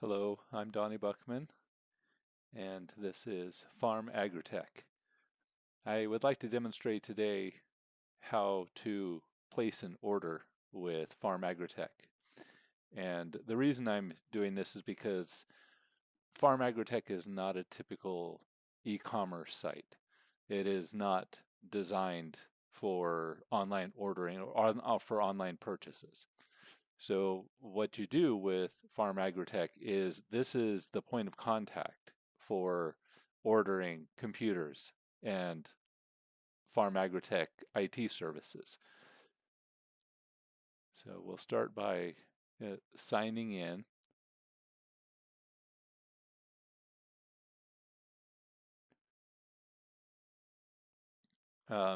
Hello, I'm Donnie Buckman, and this is Farm AgriTech. I would like to demonstrate today how to place an order with Farm AgriTech. And the reason I'm doing this is because Farm AgriTech is not a typical e-commerce site. It is not designed for online ordering or for online purchases. So what you do with Farm Agritech is this is the point of contact for ordering computers and Farm Agritech IT services. So we'll start by signing in.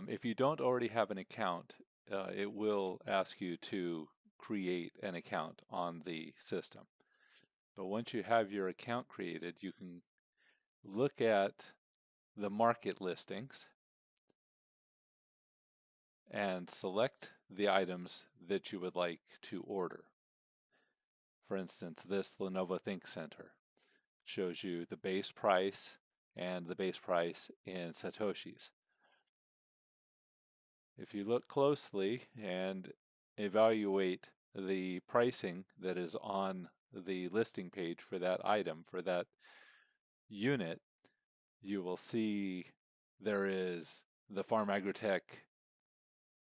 If you don't already have an account, it will ask you to create an account on the system. But once you have your account created, you can look at the market listings and select the items that you would like to order. For instance, this Lenovo ThinkCenter shows you the base price and the base price in Satoshis. If you look closely and evaluate the pricing that is on the listing page for that item, for that unit, you will see there is the Farm Agritech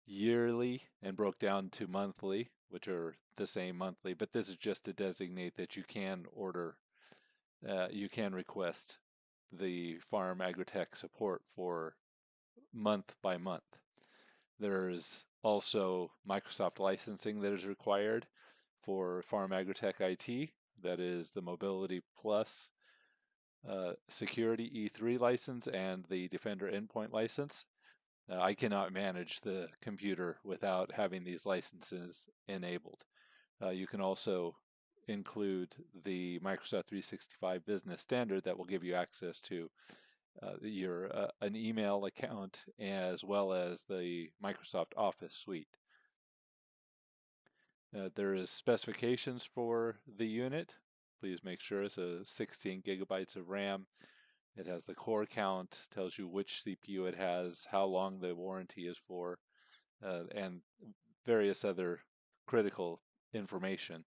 yearly and broke down to monthly, which are the same monthly, but this is just to designate that you can order, you can request the Farm Agritech support for month by month. There's also Microsoft licensing that is required for Farm Agritech IT. That is the Mobility Plus Security E3 license and the Defender Endpoint license. I cannot manage the computer without having these licenses enabled. You can also include the Microsoft 365 Business Standard that will give you access to your an email account as well as the Microsoft Office suite. There is specifications for the unit. Please make sure it's a 16 gigabytes of RAM. It has the core count, tells you which CPU it has, how long the warranty is for, and various other critical information.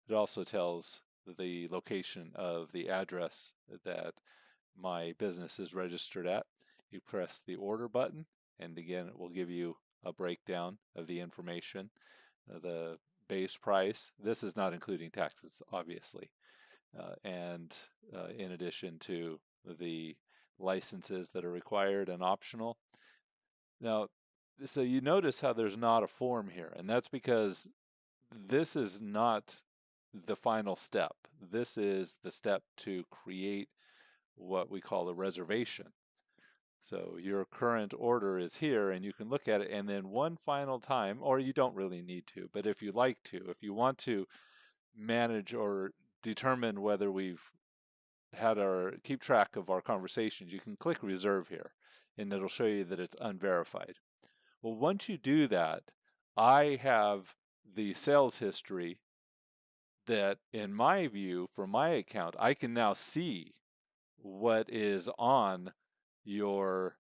It also tells the location of the address that my business is registered at. You press the order button, and again, it will give you a breakdown of the information. The base price, this is not including taxes, obviously, and in addition to the licenses that are required and optional. Now, so you notice how there's not a form here, and that's because this is not the final step. This is the step to create what we call a reservation. So your current order is here and you can look at it, and then one final time, or you don't really need to, but if you like to, if you want to manage or determine whether we've had our keep track of our conversations, you can click reserve here and it'll show you that it's unverified. Well, once you do that, I have the sales history that, in my view, from my account, I can now see what is on your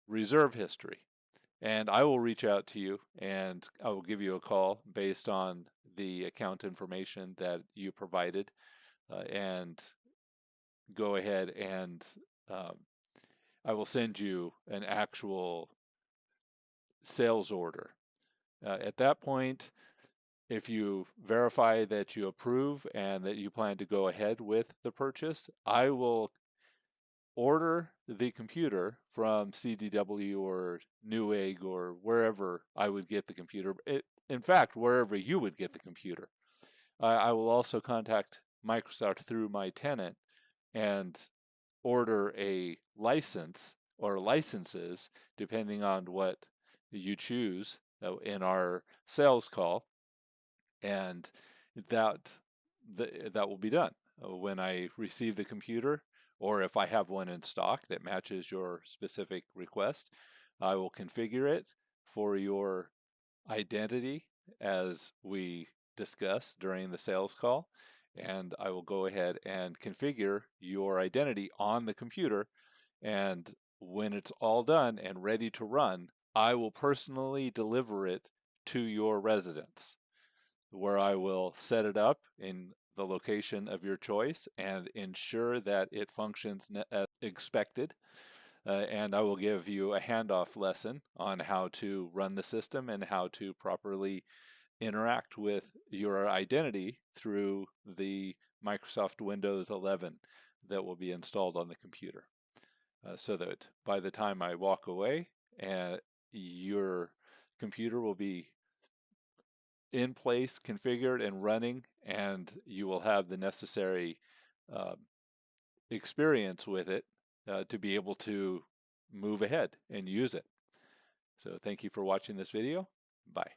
reserve history. And I will reach out to you and I will give you a call based on the account information that you provided and go ahead and I will send you an actual sales order. At that point, if you verify that you approve and that you plan to go ahead with the purchase, I will order the computer from CDW or Newegg or wherever I would get the computer. In fact, wherever you would get the computer. I will also contact Microsoft through my tenant and order a license or licenses, depending on what you choose in our sales call, and that that will be done when I receive the computer, or if I have one in stock that matches your specific request. I will configure it for your identity as we discussed during the sales call, and I will go ahead and configure your identity on the computer. And when it's all done and ready to run, I will personally deliver it to your residence, where I will set it up in the location of your choice and ensure that it functions as expected. And I will give you a handoff lesson on how to run the system and how to properly interact with your identity through the Microsoft Windows 11 that will be installed on the computer. So that by the time I walk away, your computer will be in place, configured, and running, and you will have the necessary uh, experience with it to be able to move ahead and use it. So thank you for watching this video. Bye.